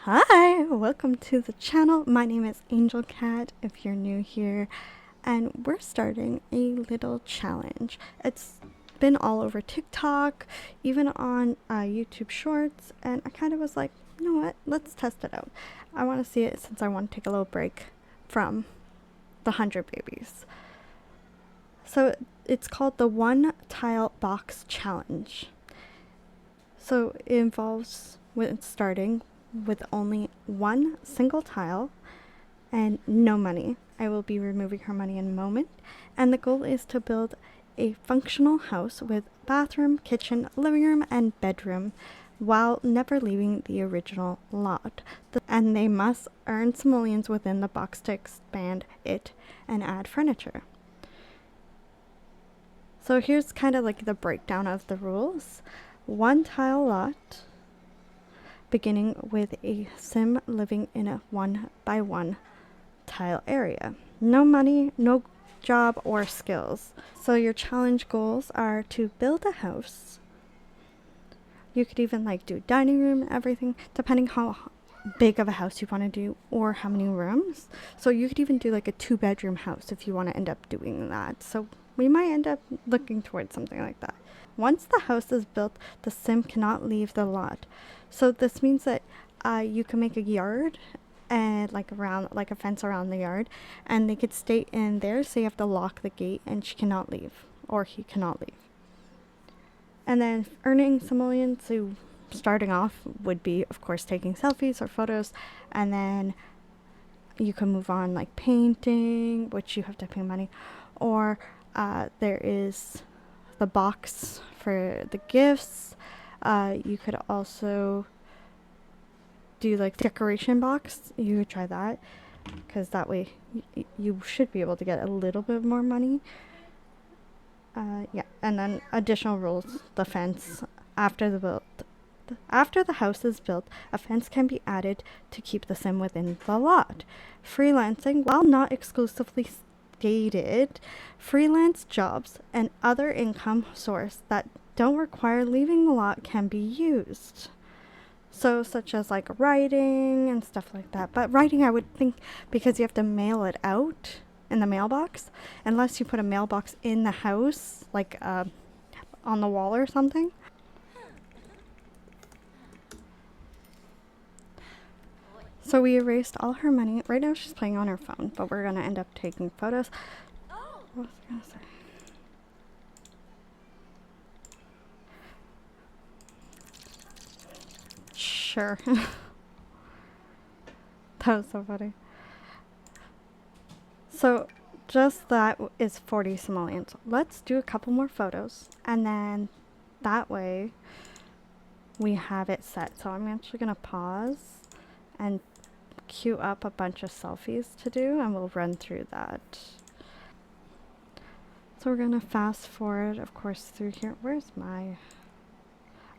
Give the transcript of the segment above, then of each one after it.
Hi, welcome to the channel. My name is Angel Cat if you're new here, and we're starting a little challenge. It's been all over TikTok, even on YouTube Shorts, and I kind of was like, you know what, let's test it out. I want to see it since I want to take a little break from the 100 babies. So it's called the One Tile Box Challenge. So it involves with starting with only one single tile and no money. I will be removing her money in a moment. And the goal is to build a functional house with bathroom, kitchen, living room, and bedroom while never leaving the original lot. And they must earn simoleons within the box to expand it and add furniture. So here's kind of like the breakdown of the rules. One tile lot, beginning with a sim living in a 1x1 tile area. No money, no job or skills. So your challenge goals are to build a house. You could even like do dining room, everything, depending how big of a house you want to do or how many rooms. So you could even do like a 2-bedroom house if you want to end up doing that. So we might end up looking towards something like that. Once the house is built, the sim cannot leave the lot. So this means that you can make a yard and like a fence around the yard, and they could stay in there. So you have to lock the gate, and she cannot leave, or he cannot leave. And then earning simoleons, so starting off would be, of course, taking selfies or photos, and then you can move on like painting, which you have to pay money, or there is the box for the gifts. You could also do like decoration box. You could try that, because that way you should be able to get a little bit more money. Yeah, and then additional rules: the fence. After the house is built, a fence can be added to keep the sim within the lot. Freelancing, while not exclusively stated, freelance jobs and other income source that don't require leaving the lot can be used. So such as like writing and stuff like that. But writing, I would think, because you have to mail it out in the mailbox, unless you put a mailbox in the house, like on the wall or something. So we erased all her money. Right now she's playing on her phone, but we're going to end up taking photos. What was I going to say? Sure. That was so funny. So just that is 40 simoleons. Let's do a couple more photos, and then that way we have it set. So I'm actually going to pause and queue up a bunch of selfies to do, and we'll run through that. So we're going to fast forward, of course, through here. Where's my...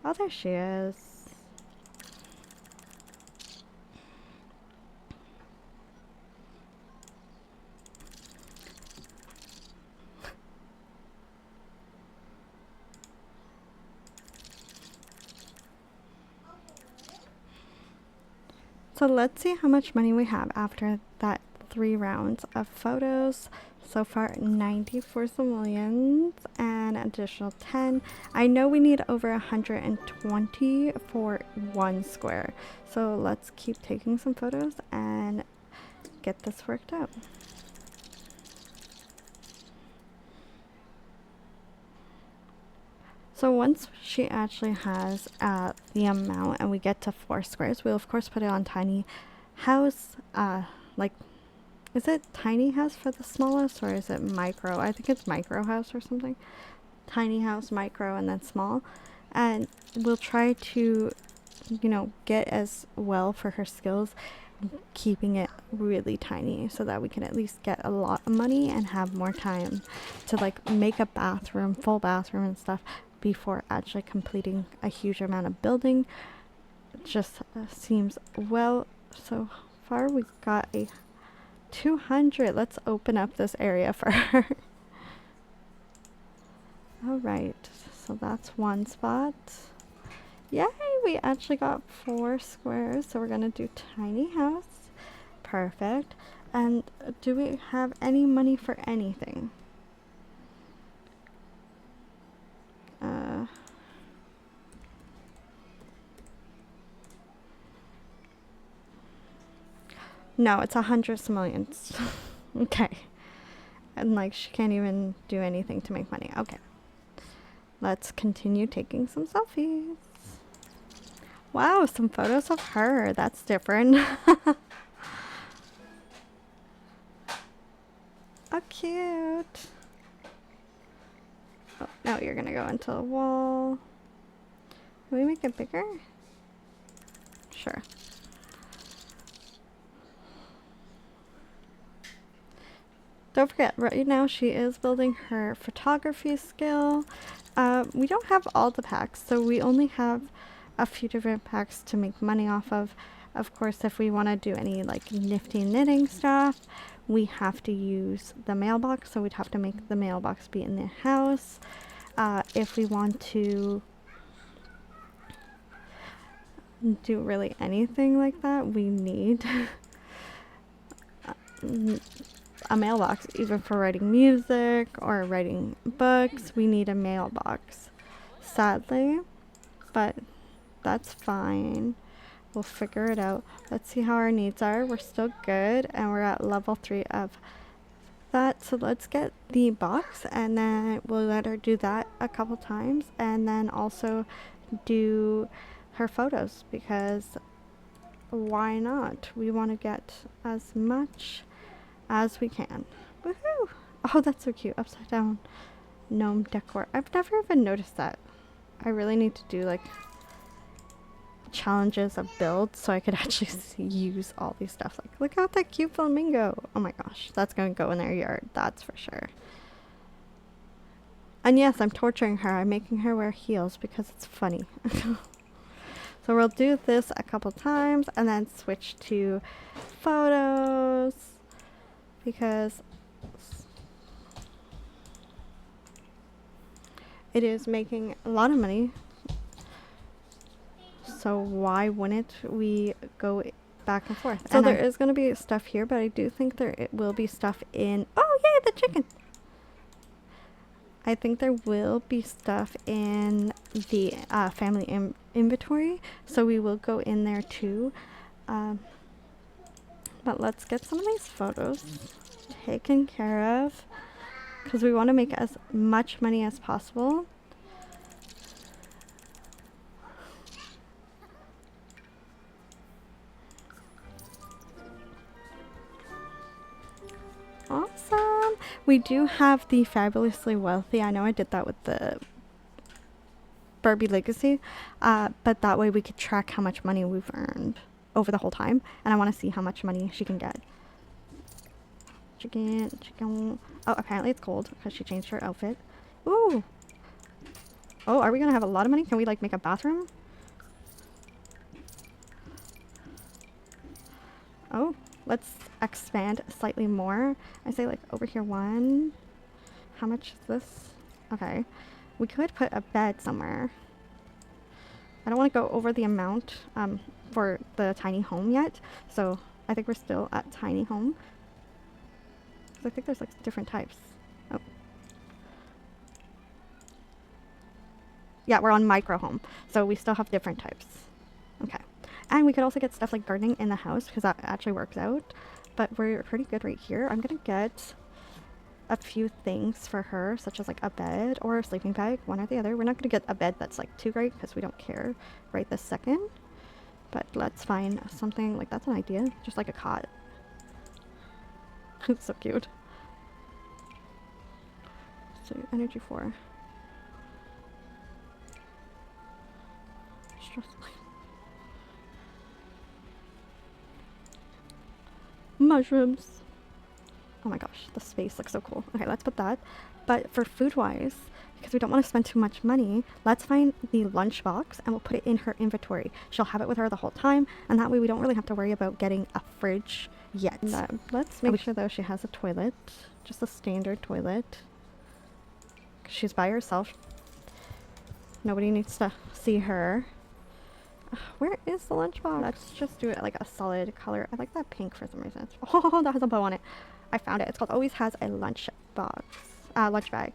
Oh, there she is. So let's see how much money we have after that 3 rounds of photos. So far, 94 simoleons and additional 10. I know we need over 120 for 1 square. So let's keep taking some photos and get this worked out. So once she actually has the amount and we get to 4 squares, we'll of course put it on tiny house. Like, is it tiny house for the smallest, or is it micro? I think it's micro house or something. Tiny house, micro, and then small. And we'll try to, you know, get as well for her skills, keeping it really tiny so that we can at least get a lot of money and have more time to like make a bathroom, full bathroom and stuff, before actually completing a huge amount of building. It just seems well. So far we got a 200. Let's open up this area for her. All right, so that's one spot, Yay, we actually got 4 squares, so we're gonna do tiny house. Perfect. And do we have any money for anything? No, it's 100 simoleons. Okay. And like she can't even do anything to make money. Okay. Let's continue taking some selfies. Wow, some photos of her. That's different. Oh, cute. Oh, now you're gonna go into the wall. Can we make it bigger? Sure. Don't forget, right now she is building her photography skill. We don't have all the packs, so we only have a few different packs to make money off of. Of course, if we want to do any like nifty knitting stuff, we have to use the mailbox, so we'd have to make the mailbox be in the house. If we want to do really anything like that, we need a mailbox. Even for writing music or writing books, we need a mailbox, sadly, but that's fine. We'll figure it out. Let's see how our needs are. We're still good, and we're at level 3 of that, so let's get the box, and then we'll let her do that a couple times, and then also do her photos, because why not? We want to get as much as we can. Woohoo! Oh, that's so cute. Upside down gnome decor. I've never even noticed that. I really need to do like challenges of builds so I could actually use all these stuff. Like, look at that cute flamingo. Oh my gosh, that's going to go in their yard. That's for sure. And yes, I'm torturing her. I'm making her wear heels because it's funny. So we'll do this a couple times and then switch to photos because it is making a lot of money. So why wouldn't we go back and forth? So and there is going to be stuff here, but I do think there will be stuff in... Oh, yay, the chicken! I think there will be stuff in the family inventory, so we will go in there too. But let's get some of these photos taken care of because we want to make as much money as possible. Awesome. We do have the Fabulously Wealthy. I know I did that with the Barbie Legacy, but that way we could track how much money we've earned over the whole time, and I want to see how much money she can get. Chicken. Oh, apparently it's cold because she changed her outfit. Ooh. Oh, are we gonna have a lot of money? Can we like make a bathroom? Oh, let's expand slightly more. I say like over here 1. How much is this? Okay. We could put a bed somewhere. I don't want to go over the amount for the tiny home yet. So I think we're still at tiny home. I think there's like different types. Oh. Yeah, we're on micro home. So we still have different types. Okay. And we could also get stuff like gardening in the house because that actually works out. But we're pretty good right here. I'm going to get a few things for her, such as like a bed or a sleeping bag, one or the other. We're not going to get a bed that's like too great because we don't care right this second. But let's find something like that's an idea. Just like a cot. It's so cute. So energy 4. Mushrooms. Oh my gosh, the space looks so cool. Okay, let's put that. But for food-wise, because we don't want to spend too much money, let's find the lunchbox and we'll put it in her inventory. She'll have it with her the whole time, and that way we don't really have to worry about getting a fridge yet. Let's make sure though she has a toilet, just a standard toilet. She's by herself. Nobody needs to see her. Where is the lunchbox? Let's just do it like a solid color. I like that pink for some reason. Oh, that has a bow on it. I found it. It's called Always Has a Lunch Box. Lunch bag.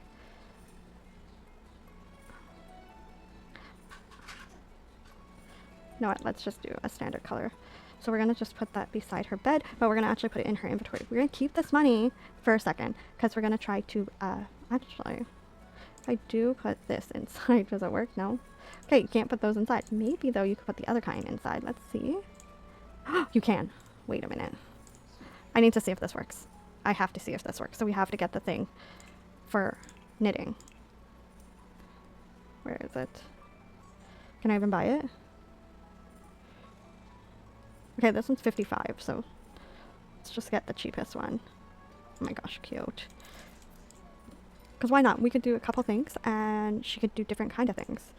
You know what? Let's just do a standard color. So we're going to just put that beside her bed, but we're going to actually put it in her inventory. We're going to keep this money for a second because we're going to try to, actually, if I do put this inside, does it work? No. Okay, you can't put those inside. Maybe, though, you could put the other kind inside. Let's see. You can. Wait a minute. I need to see if this works. I have to see if this works. So we have to get the thing for knitting. Where is it? Can I even buy it? Okay, this one's 55, so let's just get the cheapest one. Oh my gosh, cute. Because why not? We could do a couple things, and she could do different kind of things.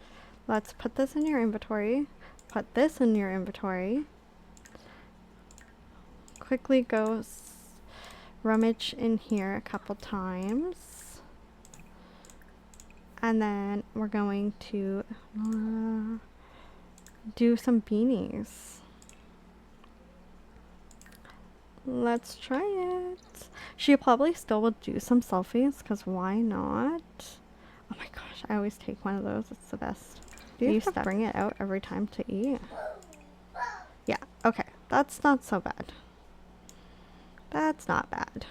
Let's put this in your inventory. Put this in your inventory. Quickly go rummage in here a couple times. And then we're going to do some beanies. Let's try it. She probably still will do some selfies, because why not? Oh my gosh, I always take one of those. It's the best. Do you have to bring it out every time to eat? Yeah, okay. That's not so bad. That's not bad.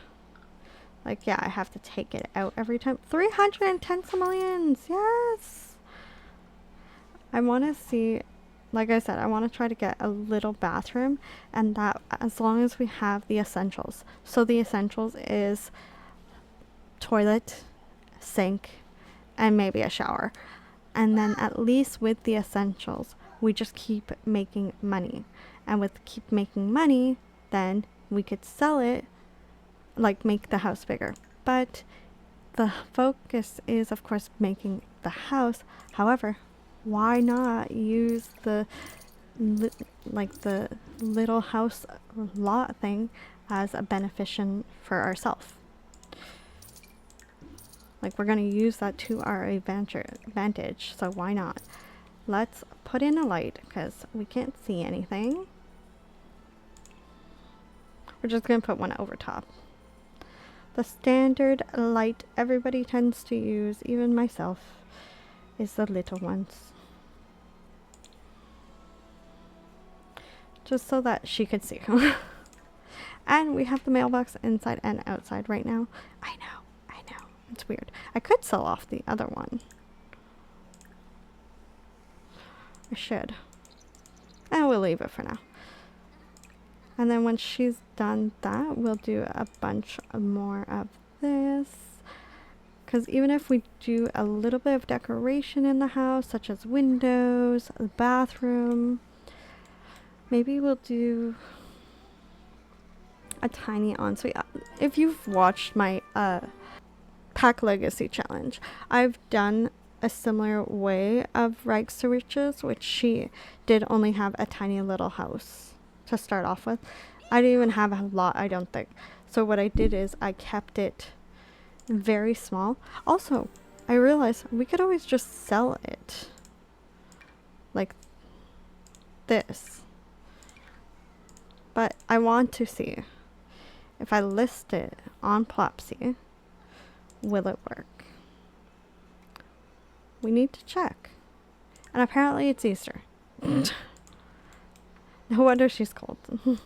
Like, yeah, I have to take it out every time. 310 simoleons! Yes! I want to see... Like I said, I want to try to get a little bathroom, and that as long as we have the essentials. So the essentials is toilet, sink, and maybe a shower. And then at least with the essentials, we just keep making money. And with keep making money, then we could sell it, like make the house bigger. But the focus is, of course, making the house. However, why not use the the little house lot thing as a beneficent for ourselves? Like, we're going to use that to our advantage, so why not? Let's put in a light because we can't see anything. We're just going to put one over top. The standard light everybody tends to use, even myself, is the little ones. Just so that she could see. And we have the mailbox inside and outside right now. I know. It's weird. I could sell off the other one. I should. And we'll leave it for now. And then when she's done that, we'll do a bunch more of this. Because even if we do a little bit of decoration in the house, such as windows, the bathroom, maybe we'll do a tiny ensuite. If you've watched my Pack Legacy challenge, I've done a similar way of Rags to Riches, which she did only have a tiny little house to start off with. I didn't even have a lot, I don't think. So what I did is I kept it very small. Also, I realized we could always just sell it like this. But I want to see if I list it on Plopsy, will it work? We need to check. And apparently it's Easter. No wonder she's cold. You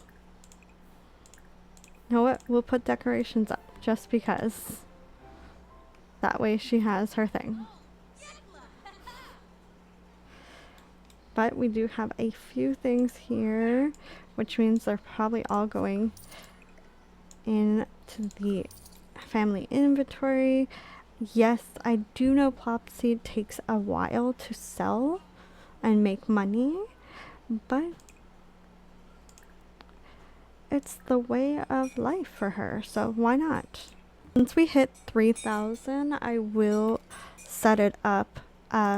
know what? We'll put decorations up just because. That way she has her thing. But we do have a few things here, which means they're probably all going into the family inventory. Yes, I do know Plopsy takes a while to sell and make money, but it's the way of life for her, so why not? Once we hit 3,000, I will set it up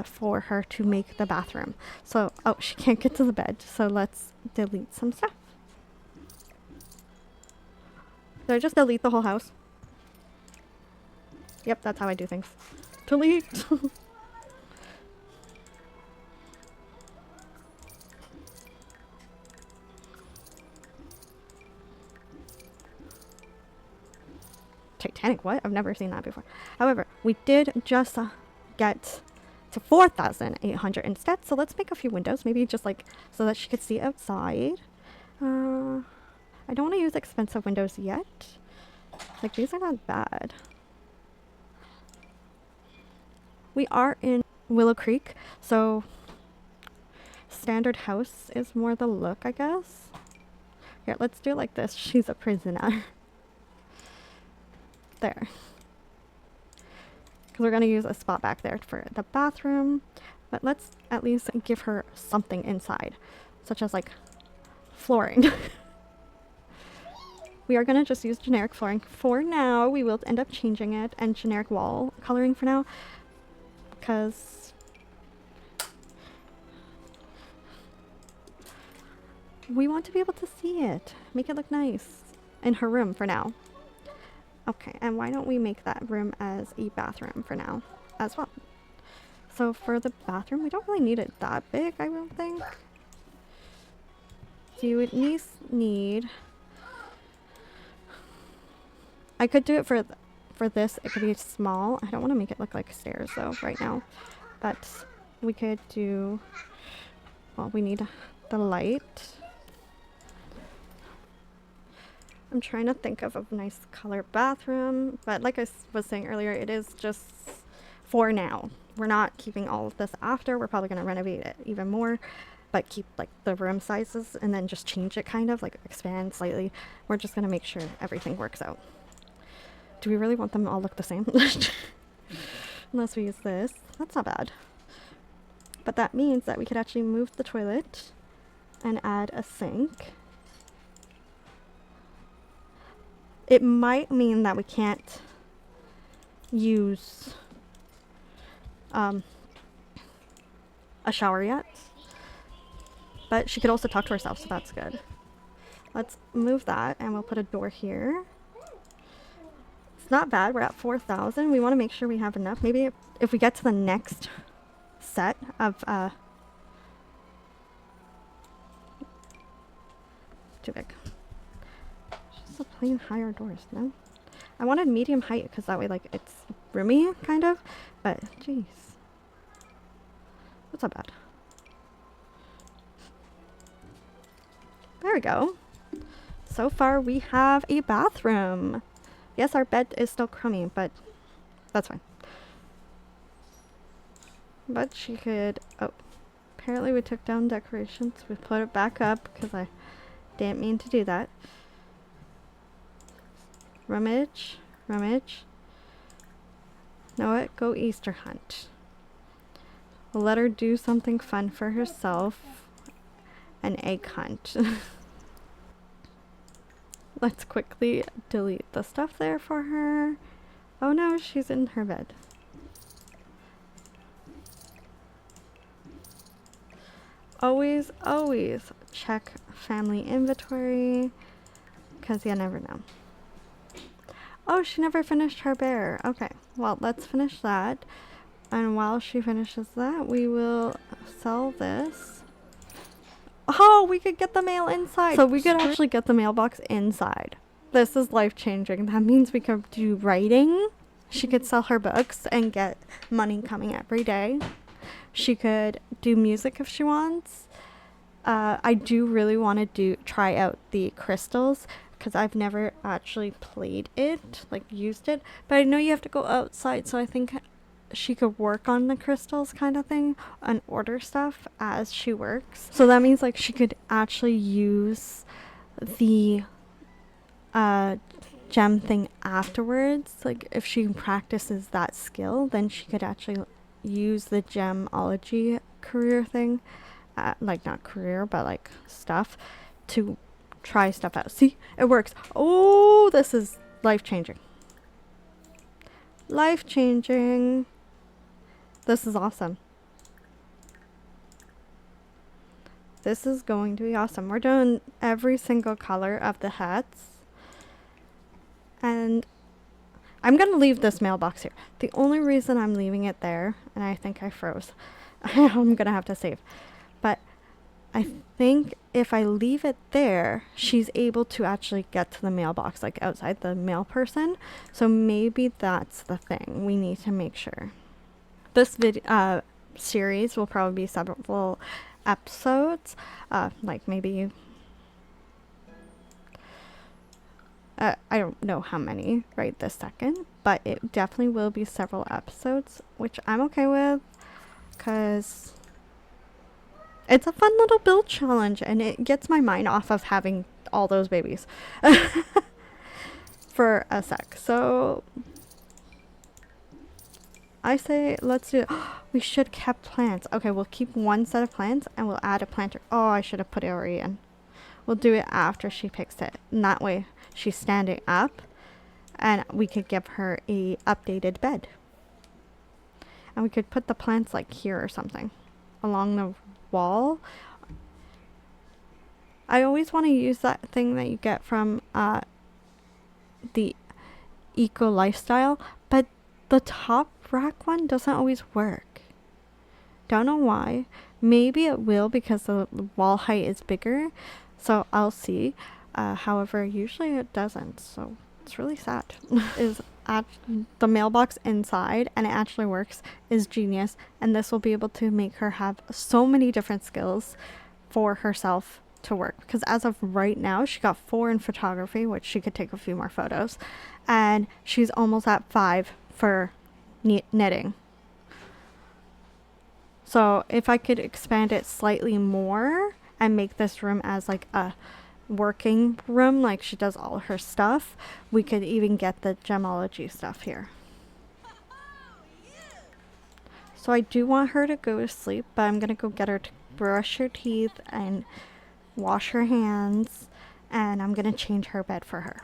for her to make the bathroom. So, oh, she can't get to the bed, so let's delete some stuff. Did I just delete the whole house? Yep, that's how I do things. Delete! Titanic. What? I've never seen that before. However, we did just get to 4,800 instead. So let's make a few windows, maybe just like so that she could see outside. I don't want to use expensive windows yet. Like, these are not bad. We are in Willow Creek, so standard house is more the look, I guess. Here, let's do it like this. She's a prisoner. There. Because we're going to use a spot back there for the bathroom. But let's at least give her something inside, such as like flooring. We are going to just use generic flooring for now. We will end up changing it, and generic wall coloring for now, because we want to be able to see it. Make it look nice in her room for now. Okay, and why don't we make that room as a bathroom for now as well? So for the bathroom, we don't really need it that big, I don't think. So you would at least need... I could do it for this. It could be small. I don't want to make it look like stairs though right now. But we could do... Well, we need the light. I'm trying to think of a nice color bathroom. But like I was saying earlier, it is just for now. We're not keeping all of this after. We're probably going to renovate it even more. But keep like the room sizes and then just change it, kind of like expand slightly. We're just going to make sure everything works out. Do we really want them to all look the same? Unless we use this. That's not bad. But that means that we could actually move the toilet and add a sink. It might mean that we can't use a shower yet. But she could also talk to herself, so that's good. Let's move that, and we'll put a door here. It's not bad. We're at 4,000. We want to make sure we have enough. Maybe if we get to the next set of... too big. Just a plain higher doors, no? I wanted medium height because that way, like, it's roomy, kind of. But, jeez. That's not bad. There we go. So far, we have a bathroom. Yes, our bed is still crummy, but that's fine. But she could... Oh, apparently we took down decorations. We put it back up because I didn't mean to do that. Rummage. Rummage. Know it? Go Easter hunt. We'll let her do something fun for herself. An egg hunt. Let's quickly delete the stuff there for her. Oh no, she's in her bed. Always, always check family inventory, because you never know. Oh, she never finished her bear. Okay, well, let's finish that. And while she finishes that, we will sell this. Oh, we could get the mail inside. So we could actually get the mailbox inside. This is life-changing. That means we could do writing. She could sell her books and get money coming every day. She could do music if she wants. I do really want to try out the crystals because I've never actually played it, like used it. But I know you have to go outside, so I think she could work on the crystals kind of thing and order stuff as she works. So that means like she could actually use the gem thing afterwards. Like if she practices that skill, then she could actually use the gemology career thing, like not career but like stuff, to try stuff out. See, it works. Oh, this is life-changing. Life-changing. This is awesome. This is going to be awesome. We're doing every single color of the hats. And I'm going to leave this mailbox here. The only reason I'm leaving it there, and I think I froze. I'm going to have to save. But I think if I leave it there, she's able to actually get to the mailbox, like outside the mail person. So maybe that's the thing. We need to make sure. This series will probably be several episodes, like maybe I don't know how many right this second, but it definitely will be several episodes, which I'm okay with because it's a fun little build challenge and it gets my mind off of having all those babies for a sec. So I say let's do it. We should kept plants. Okay, we'll keep one set of plants and we'll add a planter. Oh, I should have put Ori in. We'll do it after she picks it. And that way she's standing up and we could give her a updated bed. And we could put the plants like here or something along the wall. I always want to use that thing that you get from the Eco Lifestyle, but the top rack one doesn't always work. Don't know why. Maybe it will because the wall height is bigger, so I'll see. However, usually it doesn't, so it's really sad. Is at the mailbox inside, and it actually works, is genius, and this will be able to make her have so many different skills for herself to work, because as of right now she got 4 in photography, which she could take a few more photos, and she's almost at 5 for knitting. So if I could expand it slightly more and make this room as like a working room, like she does all her stuff, we could even get the gemology stuff here. So I do want her to go to sleep, but I'm gonna go get her to brush her teeth and wash her hands, and I'm gonna change her bed for her.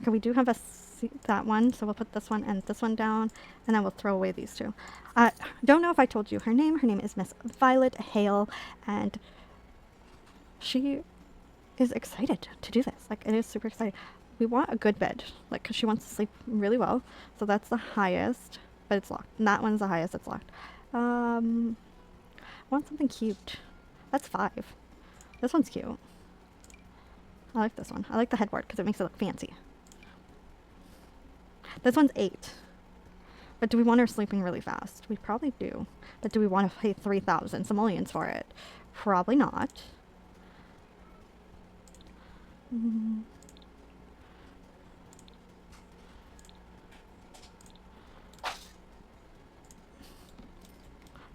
Okay, we do have that one, so we'll put this one and this one down, and then we'll throw away these two. Don't know if I told you her name. Her name is Miss Violet Hale, and she is excited to do this. Like, it is super exciting. We want a good bed, like, because she wants to sleep really well. So that's the highest, but it's locked. And that one's the highest, it's locked. I want something cute. That's 5. This one's cute. I like this one. I like the headboard because it makes it look fancy. This one's 8. But do we want her sleeping really fast? We probably do. But do we want to pay 3,000 simoleons for it? Probably not.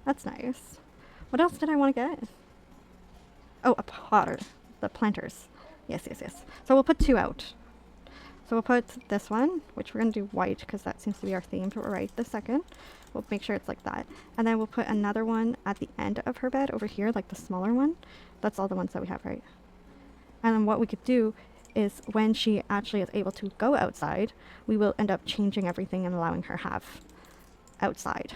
That's nice. What else did I want to get? Oh, a potter. The planters. Yes, yes, yes. So we'll put 2 out. So we'll put this one, which we're going to do white because that seems to be our theme for right this second. We'll make sure it's like that. And then we'll put another one at the end of her bed over here, like the smaller one. That's all the ones that we have, right? And then what we could do is when she actually is able to go outside, we will end up changing everything and allowing her have outside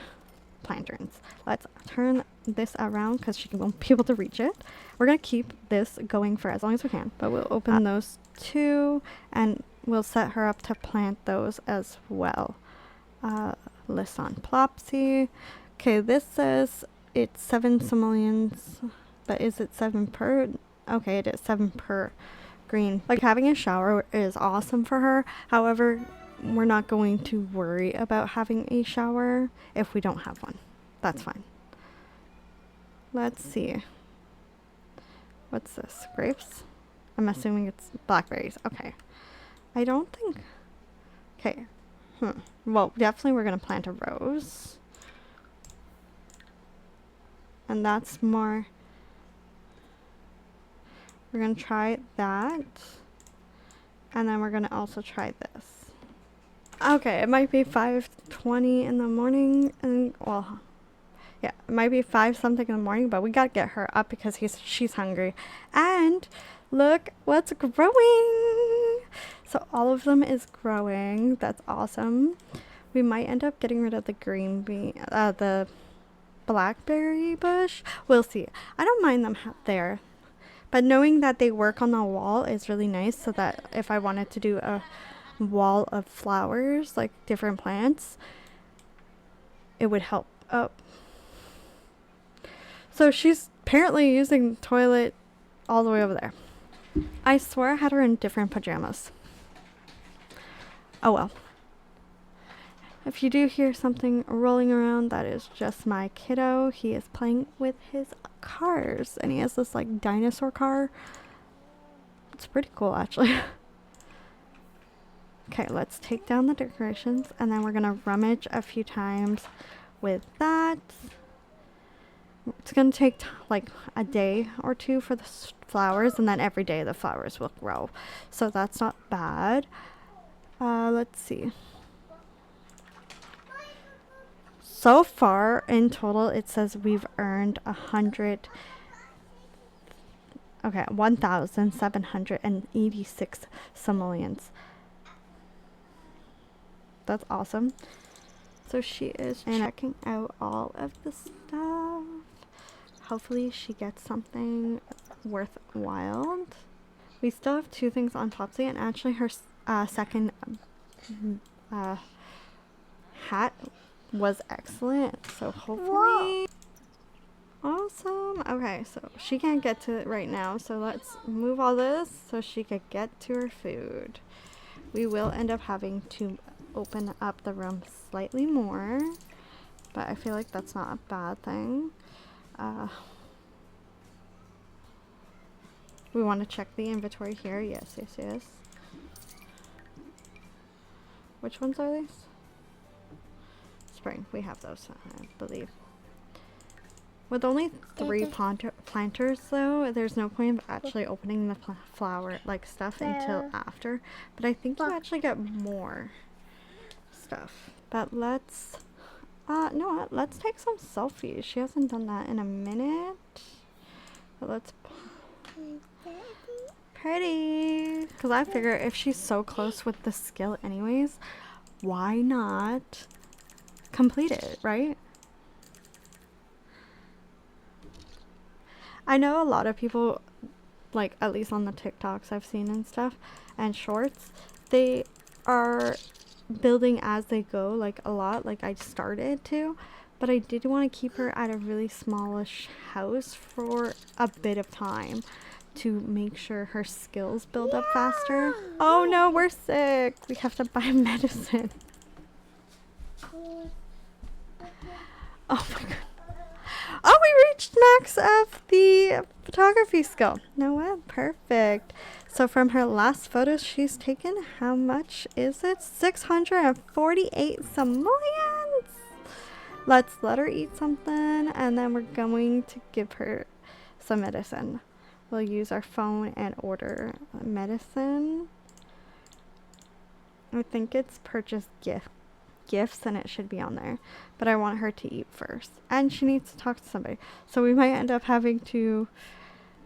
lanterns. Let's turn this around because she won't be able to reach it. We're going to keep this going for as long as we can, but we'll open those 2 and we'll set her up to plant those as well. Lisson Plopsy. Okay, this says it's 7 simoleons, but is it 7 per? Okay, it is 7 per green. Like, having a shower is awesome for her. However, we're not going to worry about having a shower if we don't have one. That's fine. Let's see. What's this? Grapes? I'm assuming it's blackberries. Okay. I don't think... Okay. Well, definitely we're going to plant a rose. And that's more... We're going to try that. And then we're going to also try this. Okay, it might be 5:20 in the morning, and well, yeah, it might be 5 something in the morning, but we gotta get her up because she's hungry. And look what's growing! So all of them is growing. That's awesome. We might end up getting rid of the green bean, the blackberry bush. We'll see. I don't mind them there, but knowing that they work on the wall is really nice. So that if I wanted to do a wall of flowers, like different plants, it would help Oh. So she's apparently using the toilet all the way over there. I swear I had her in different pajamas. Oh well. If you do hear something rolling around, that is just my kiddo. He is playing with his cars, and he has this like dinosaur car. It's pretty cool, actually. Okay, let's take down the decorations, and then we're gonna rummage a few times with that. It's gonna take like a day or two for the flowers, and then every day the flowers will grow. So that's not bad. Let's see. So far, in total, it says we've earned 1,786 simoleons. That's awesome. So she is checking out all of the stuff. Hopefully she gets something worthwhile. We still have 2 things on Popsy, and actually her second hat was excellent. So hopefully... Awesome. Okay, so she can't get to it right now, so let's move all this so she could get to her food. We will end up having to open up the room slightly more, but I feel like that's not a bad thing. We want to check the inventory here. Yes. Which ones are these? Spring. We have those, I believe. With only 3 planters, though, there's no point of actually opening the flower like stuff until after. But I think you actually get more stuff. But let's, no, what? Let's take some selfies. She hasn't done that in a minute. But let's. Pretty. Because I figure if she's so close with the skill, anyways, why not complete it, right? I know a lot of people, like at least on the TikToks I've seen and stuff and shorts, they are building as they go, like a lot, like I started to, but I did want to keep her at a really smallish house for a bit of time to make sure her skills build up faster. Oh no, we're sick. We have to buy medicine. Oh my god. Oh, we reached max of the photography skill. No way, perfect. So from her last photos she's taken, how much is it? 648 simoleons. Let's let her eat something, and then we're going to give her some medicine. We'll use our phone and order medicine. I think it's purchase gifts and it should be on there, but I want her to eat first, and she needs to talk to somebody, so we might end up having to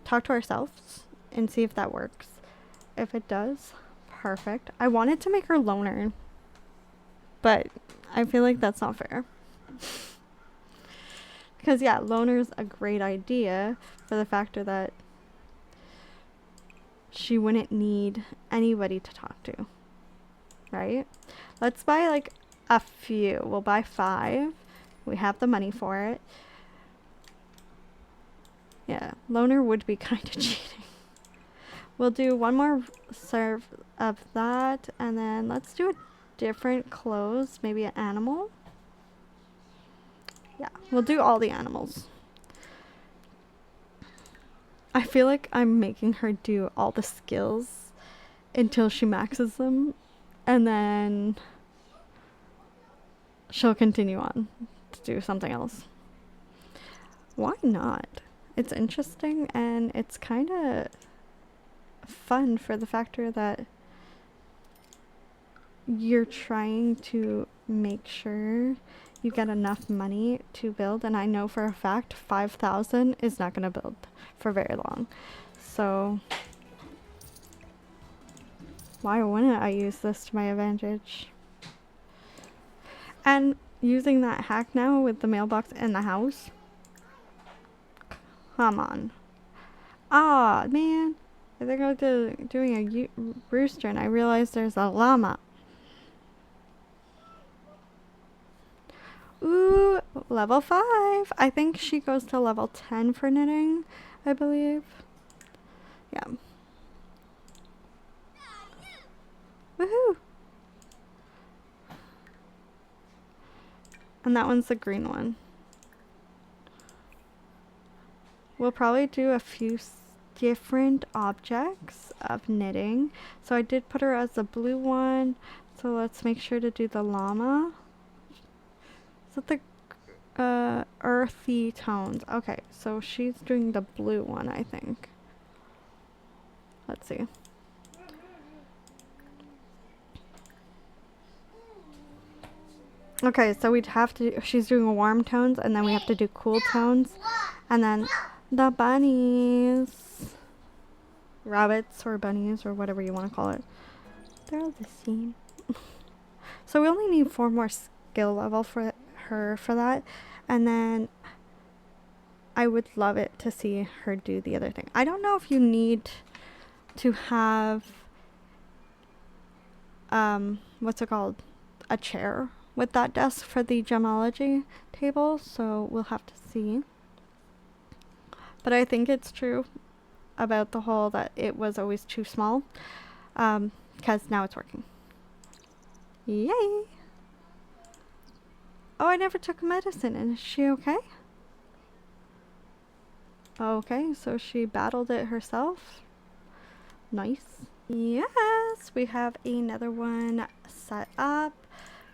talk to ourselves and see if that works. If it does, perfect. I wanted to make her loner, but I feel like that's not fair. Because yeah, loner's a great idea for the factor that she wouldn't need anybody to talk to, right? Let's buy like a few. We'll buy 5. We have the money for it. Yeah, loner would be kind of cheating. We'll do one more serve of that, and then let's do a different clothes, maybe an animal. Yeah, we'll do all the animals. I feel like I'm making her do all the skills until she maxes them, and then she'll continue on to do something else. Why not? It's interesting, and it's kind of fun for the factor that you're trying to make sure you get enough money to build, and I know for a fact 5,000 is not going to build for very long. So why wouldn't I use this to my advantage? And using that hack now with the mailbox in the house. Come on. Ah, man. I think I was doing a rooster and I realized there's a llama. Ooh, Level 5. I think she goes to level 10 for knitting, I believe. Yeah. Woohoo! And that one's the green one. We'll probably do a few different objects of knitting. So I did put her as a blue one. So let's make sure to do the llama. Is that the earthy tones? Okay, so she's doing the blue one, I think. Let's see. Okay, so we'd have to, she's doing warm tones, and then we have to do cool tones. And then the bunnies, rabbits or bunnies or whatever you want to call it, they're all the same. So we only need 4 more skill level for her for that. And then I would love it to see her do the other thing. I don't know if you need to have, what's it called? A chair with that desk for the gemology table. So we'll have to see. But I think it's true about the whole that it was always too small. Because now it's working. Yay! Oh, I never took medicine. And is she okay? Okay, so she battled it herself. Nice. Yes, we have another one set up.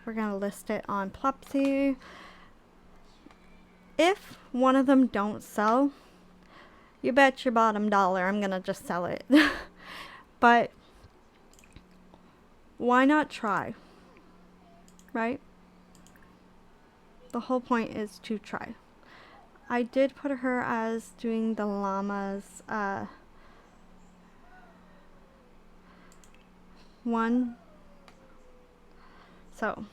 We're going to list it on Plopsy. If one of them don't sell, you bet your bottom dollar I'm going to just sell it. But why not try? Right? The whole point is to try. I did put her as doing the llama's one. So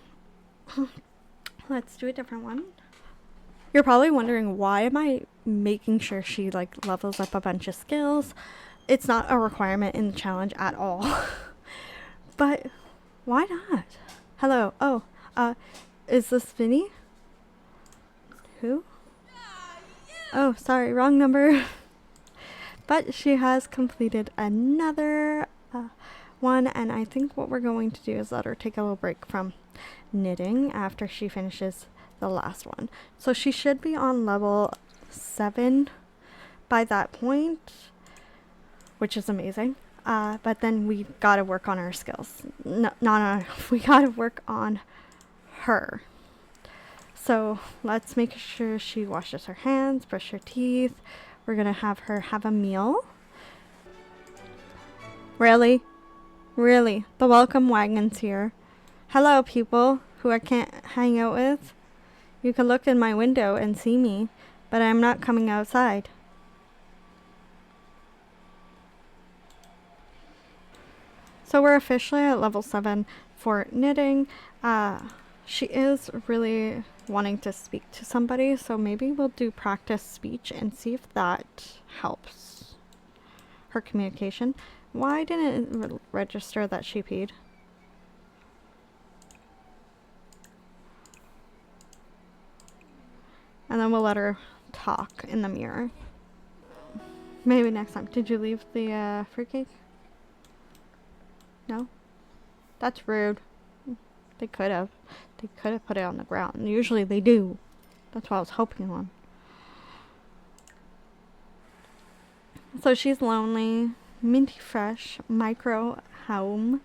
let's do a different one. You're probably wondering, why am I making sure she like levels up a bunch of skills? It's not a requirement in the challenge at all. But why not? Hello. Oh, is this Vinny? Who? Oh, sorry, wrong number. But she has completed another one, and I think what we're going to do is let her take a little break from knitting after she finishes the last one. So she should be on level 7 by that point, which is amazing. But then we gotta work on our skills. No, we gotta work on her. So let's make sure she washes her hands, brush her teeth. We're gonna have her have a meal. Really? Really? The welcome wagon's here. Hello, people who I can't hang out with. You can look in my window and see me, but I'm not coming outside. So we're officially at level 7 for knitting. She is really wanting to speak to somebody, so maybe we'll do practice speech and see if that helps her communication. Why didn't it register that she peed? And then we'll let her talk in the mirror. Maybe next time. Did you leave the fruitcake? No? That's rude. They could have. They could have put it on the ground. Usually they do. That's what I was hoping on. So she's lonely. Minty Fresh. Micro home.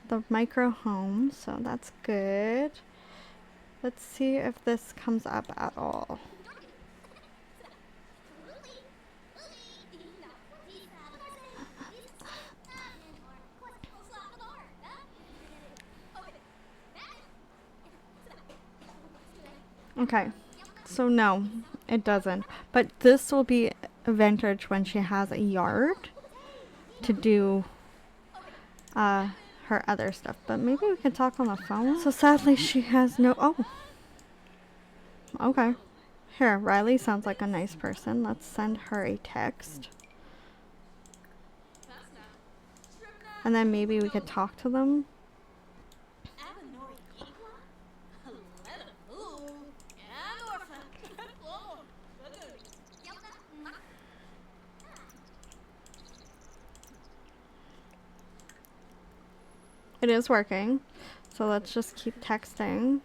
The micro home. So that's good. Let's see if this comes up at all. Okay, so no, it doesn't. But this will be advantage when she has a yard to do her other stuff. But maybe we can talk on the phone. So sadly, she has no... Oh. Okay. Here, Riley sounds like a nice person. Let's send her a text. And then maybe we could talk to them. It is working. So let's just keep texting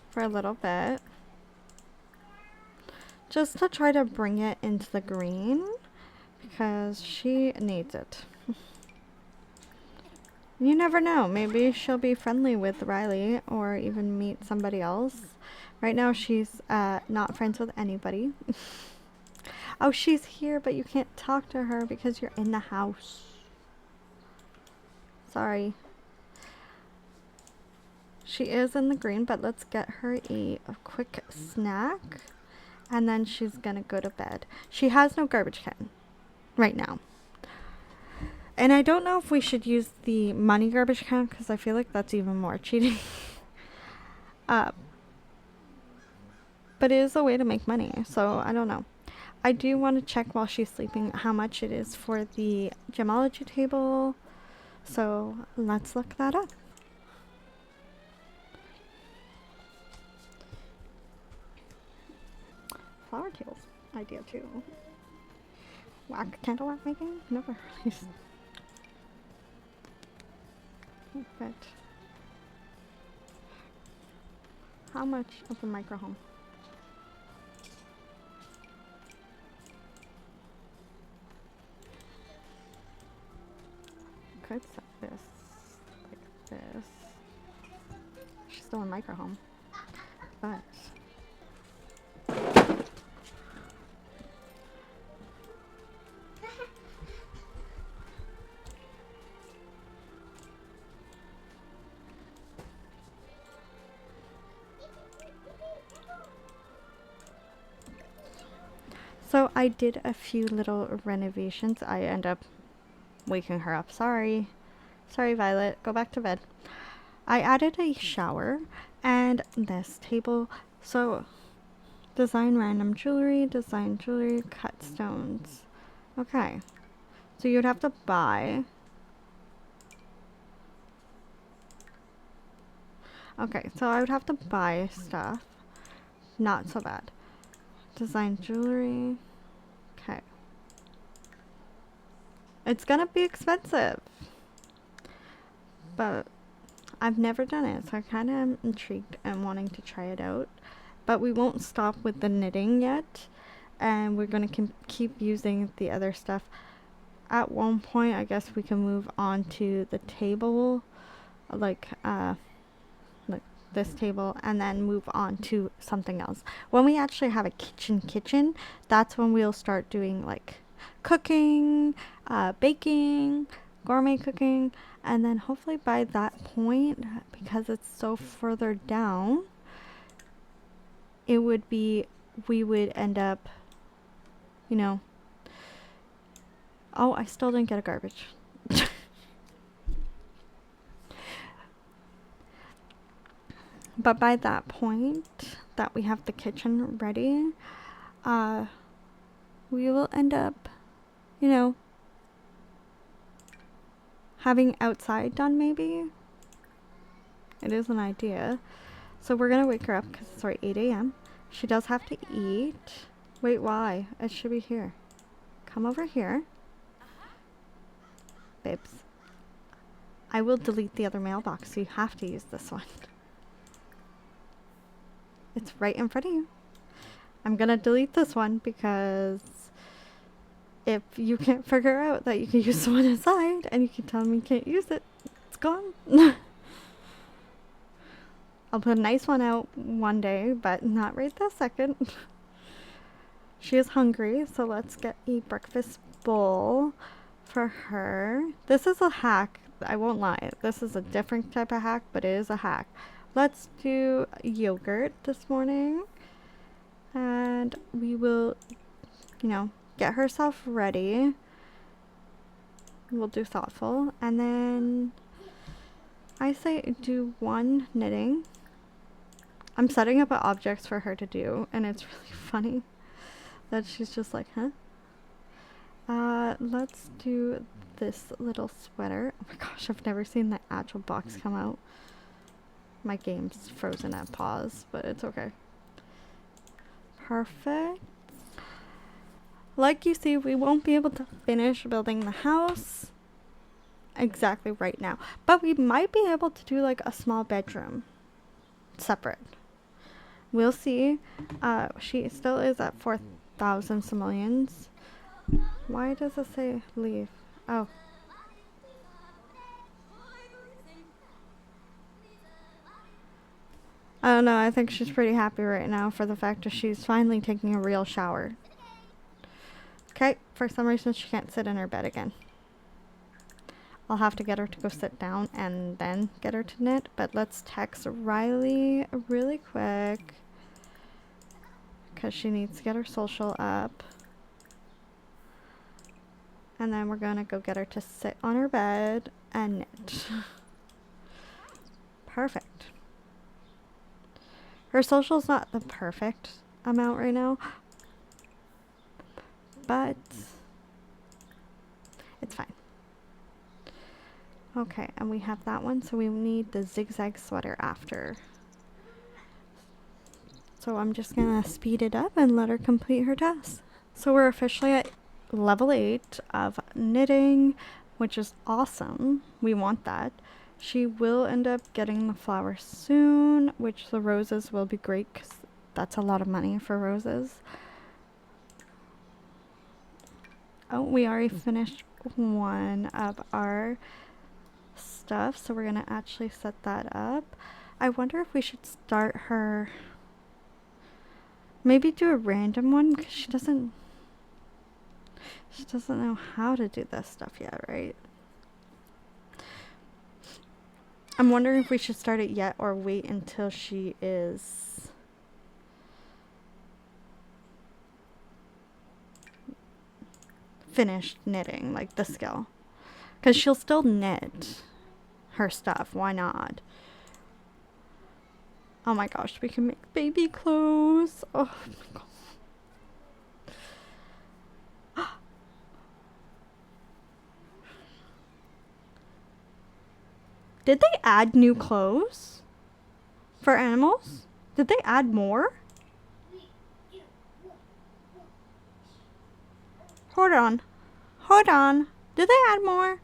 for a little bit. Just to try to bring it into the green because she needs it. You never know. Maybe she'll be friendly with Riley or even meet somebody else. Right now she's not friends with anybody. Oh, she's here, but you can't talk to her because you're in the house. Sorry. She is in the green, but let's get her a quick snack. And then she's gonna go to bed. She has no garbage can right now. And I don't know if we should use the money garbage can because I feel like that's even more cheating. But it is a way to make money, so I don't know. I do want to check while she's sleeping how much it is for the gemology table. So let's look that up. Flower tails idea too. Whack candle art making? Never really. But how much of a micro home? Could set this like this. She's still in micro home, but so I did a few little renovations. I end up waking her up. Sorry, Violet, go back to bed. I added a shower and this table. So design random jewelry, cut stones. Okay, so you'd have to buy. Okay, so I would have to buy stuff. Not so bad. Design jewelry. Okay. It's gonna be expensive. But I've never done it, so I kind of am intrigued and wanting to try it out. But we won't stop with the knitting yet. And we're going to keep using the other stuff. At one point, I guess we can move on to the table. Like this table, and then move on to something else. When we actually have a kitchen, that's when we'll start doing like cooking, baking, gourmet cooking, and then hopefully by that point, because it's so further down, it would be, we would end up, you know, oh, I still didn't get a garbage. But by that point that we have the kitchen ready, we will end up, you know, having outside done maybe. It is an idea. So we're going to wake her up because it's already 8 a.m. She does have to eat. Wait, why? It should be here. Come over here. Babes. I will delete the other mailbox, so you have to use this one. It's right in front of you. I'm gonna delete this one because if you can't figure out that you can use the one inside and you can tell me you can't use it, it's gone. I'll put a nice one out one day, but not right this second. She is hungry, so let's get a breakfast bowl for her. This is a hack. I won't lie. This is a different type of hack, but it is a hack. Let's do yogurt this morning. And we will, you know, get herself ready. We'll do thoughtful. And then I say do one knitting. I'm setting up objects for her to do, and it's really funny that she's just like, huh? Let's do this little sweater. Oh my gosh, I've never seen the actual box come out. My game's frozen at pause, but it's okay. Perfect. Like you see, we won't be able to finish building the house exactly right now. But we might be able to do like a small bedroom separate. We'll see. She still is at 4,000 simoleons. Why does it say leave? Oh. I don't know. I think she's pretty happy right now for the fact that she's finally taking a real shower. Okay, for some reason she can't sit in her bed again. I'll have to get her to go sit down and then get her to knit. But let's text Riley really quick, because she needs to get her social up. And then we're going to go get her to sit on her bed and knit. Perfect. Her social's not the perfect amount right now, but it's fine. Okay, and we have that one, so we need the zigzag sweater after. So I'm just gonna speed it up and let her complete her task. So we're officially at level 8 of knitting, which is awesome. We want that. She will end up getting the flowers soon, which the roses will be great because that's a lot of money for roses. Oh, we already finished one of our stuff, so we're gonna actually set that up. I wonder if we should start her, maybe do a random one, because she doesn't know how to do this stuff yet, right? I'm wondering if we should start it yet or wait until she is finished knitting, like the skill, because she'll still knit her stuff. Why not? Oh my gosh, we can make baby clothes. Oh my god. Did they add new clothes for animals? Did they add more? Hold on. Hold on. Did they add more?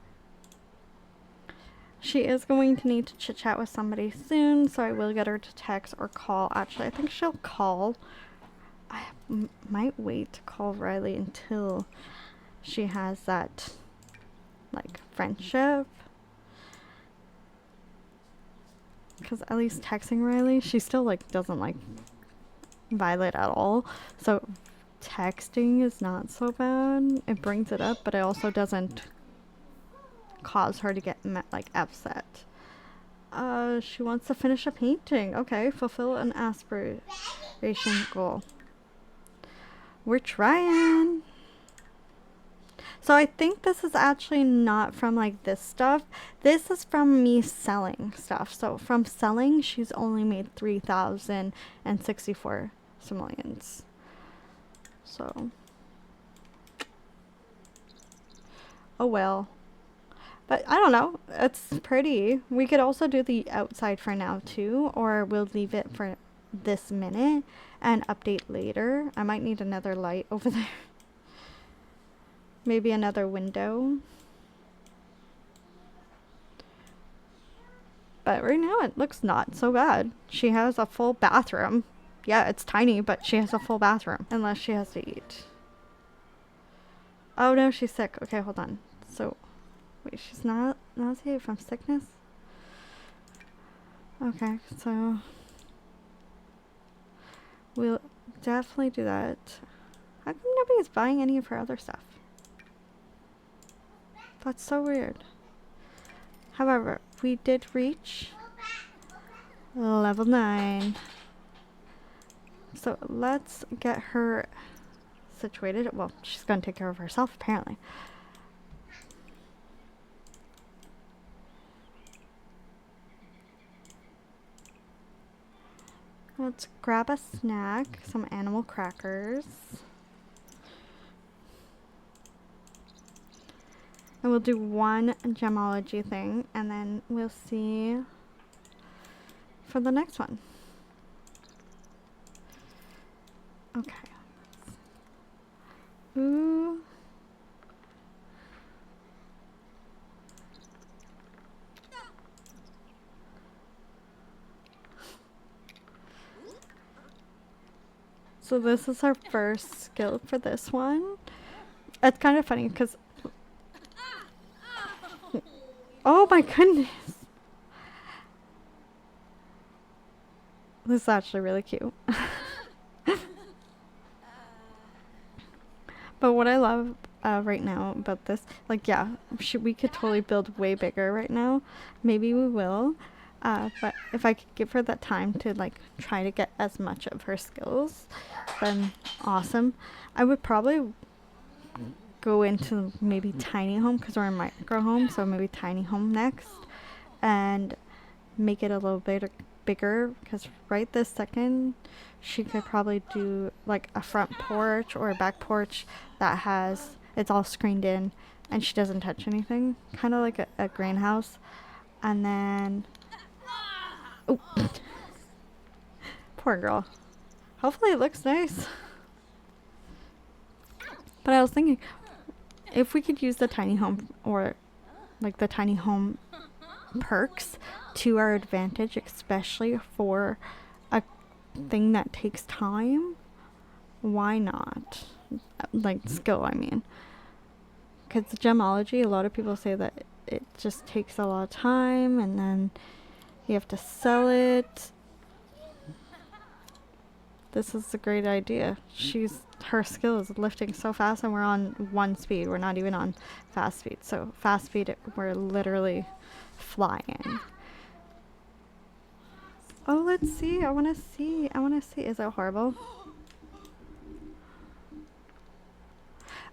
She is going to need to chit chat with somebody soon, so I will get her to text or call. Actually, I think she'll call. I might wait to call Riley until she has that, like, friendship. Because at least texting Riley, she still, like, doesn't like Violet at all. So texting is not so bad. It brings it up, but it also doesn't cause her to get like upset. She wants to finish a painting. Okay, fulfill an aspiration goal. We're trying. So I think this is actually not from like this stuff. This is from me selling stuff. So from selling, she's only made 3,064 simoleons. So, oh well. But I don't know. It's pretty. We could also do the outside for now too, or we'll leave it for this minute and update later. I might need another light over there. Maybe another window. But right now it looks not so bad. She has a full bathroom. Yeah, it's tiny, but she has a full bathroom. Unless she has to eat. Oh no, she's sick. Okay, hold on. So, wait, she's not nauseated from sickness? Okay, so we'll definitely do that. How come nobody's buying any of her other stuff? That's so weird. However, we did reach level 9. So let's get her situated. Well, she's going to take care of herself, apparently. Let's grab a snack, some animal crackers. And we'll do one gemology thing, and then we'll see for the next one. Okay. Ooh. So this is our first skill for this one. It's kind of funny because... Oh my goodness! This is actually really cute. But what I love right now about this, like, yeah, we could totally build way bigger right now. Maybe we will. But if I could give her that time to, like, try to get as much of her skills, then awesome. I would probably go into maybe tiny home because we're in micro home, so maybe tiny home next, and make it a little bit bigger because right this second she could probably do like a front porch or a back porch that has it's all screened in and she doesn't touch anything, kind of like a greenhouse. And then oh poor girl, hopefully it looks nice. But I was thinking if we could use the tiny home or like the tiny home perks to our advantage, especially for a thing that takes time, why not? Like skill, I mean. Because gemology, a lot of people say that it just takes a lot of time and then you have to sell it. This is a great idea. Her skill is lifting so fast and we're on 1 speed. We're not even on fast speed. So fast speed, we're literally flying. Oh, let's see. I want to see. Is it horrible?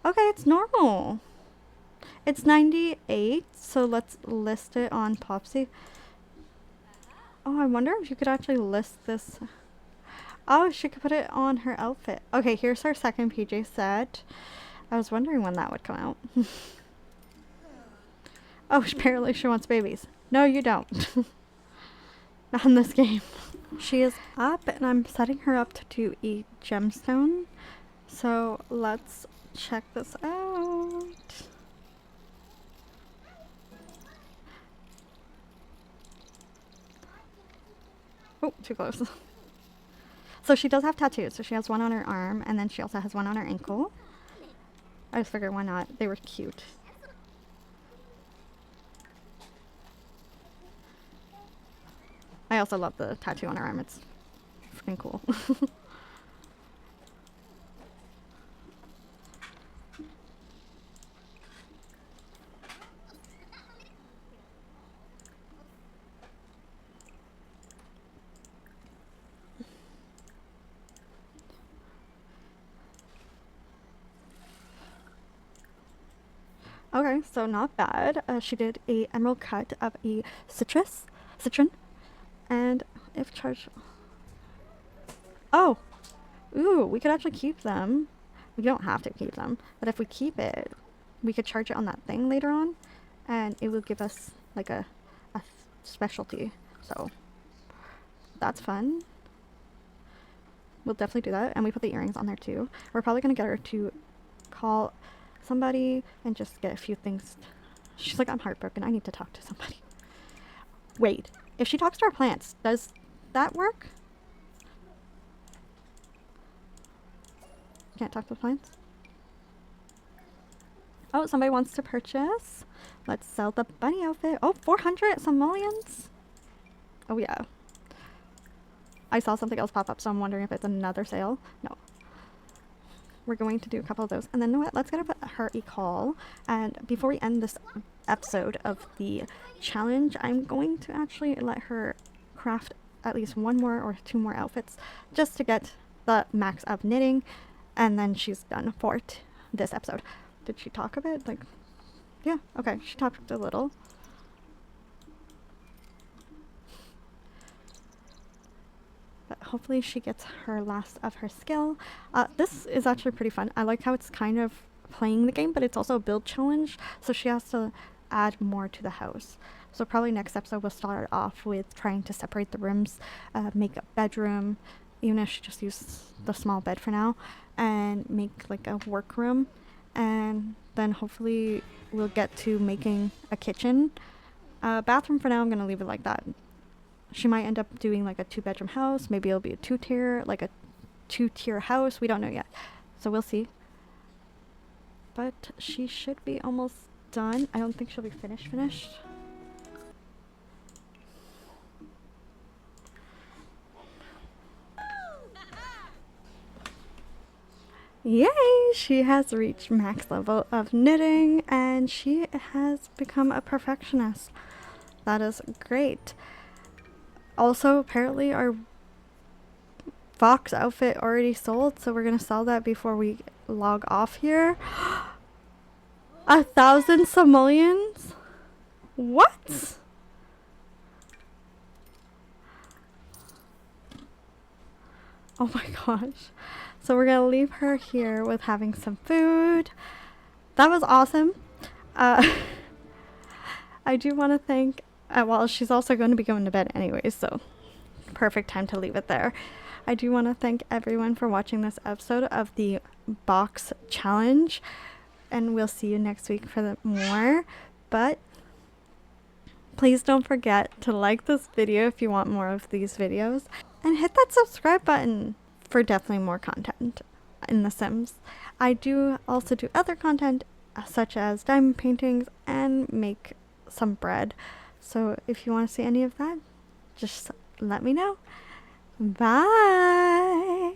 Okay, it's normal. It's 98, so let's list it on Popsy. Oh, I wonder if you could actually list this. Oh, she could put it on her outfit. Okay, here's our second PJ set. I was wondering when that would come out. Oh, apparently she wants babies. No, you don't. Not in this game. She is up and I'm setting her up to do a gemstone. So let's check this out. Oh, too close. So she does have tattoos. So she has one on her arm and then she also has one on her ankle. I just figured why not. They were cute. I also love the tattoo on her arm. It's freaking cool. Okay, so not bad. She did a emerald cut of a citron, and if charged. Oh, ooh, we could actually keep them. We don't have to keep them, but if we keep it, we could charge it on that thing later on, and it will give us like a specialty. So that's fun. We'll definitely do that, and we put the earrings on there too. We're probably gonna get her to call somebody and just get a few things. She's like, I'm heartbroken. I need to talk to somebody. Wait, if she talks to our plants, does that work? Can't talk to the plants? Oh, somebody wants to purchase. Let's sell the bunny outfit. Oh, 400 simoleons. Oh, yeah. I saw something else pop up, so I'm wondering if it's another sale. No. We're going to do a couple of those. And then, you know what? Let's get her a call. And before we end this episode of the challenge, I'm going to actually let her craft at least 1 more or 2 more outfits just to get the max of knitting. And then she's done for this episode. Did she talk a bit? Like, yeah, okay. She talked a little. But hopefully she gets her last of her skill. This is actually pretty fun. I like how it's kind of playing the game, but it's also a build challenge. So she has to add more to the house. So probably next episode we'll start off with trying to separate the rooms, make a bedroom, even if she just uses the small bed for now, and make like a workroom. And then hopefully we'll get to making a kitchen. Bathroom for now, I'm going to leave it like that. She might end up doing like a 2-bedroom house. Maybe it'll be a 2-tier, like a 2-tier house. We don't know yet. So we'll see. But she should be almost done. I don't think she'll be finished. Yay! She has reached max level of knitting and she has become a perfectionist. That is great. Also, apparently our Fox outfit already sold, so we're gonna sell that before we log off here. 1,000 simoleons? What? Oh my gosh. So we're gonna leave her here with having some food. That was awesome. I do want to thank, well, she's also going to be going to bed anyways, so perfect time to leave it there. I do want to thank everyone for watching this episode of the box challenge, and we'll see you next week for more. But please don't forget to like this video if you want more of these videos, and hit that subscribe button for definitely more content in The Sims. I do also do other content such as diamond paintings and make some bread. So if you want to see any of that, just let me know. Bye!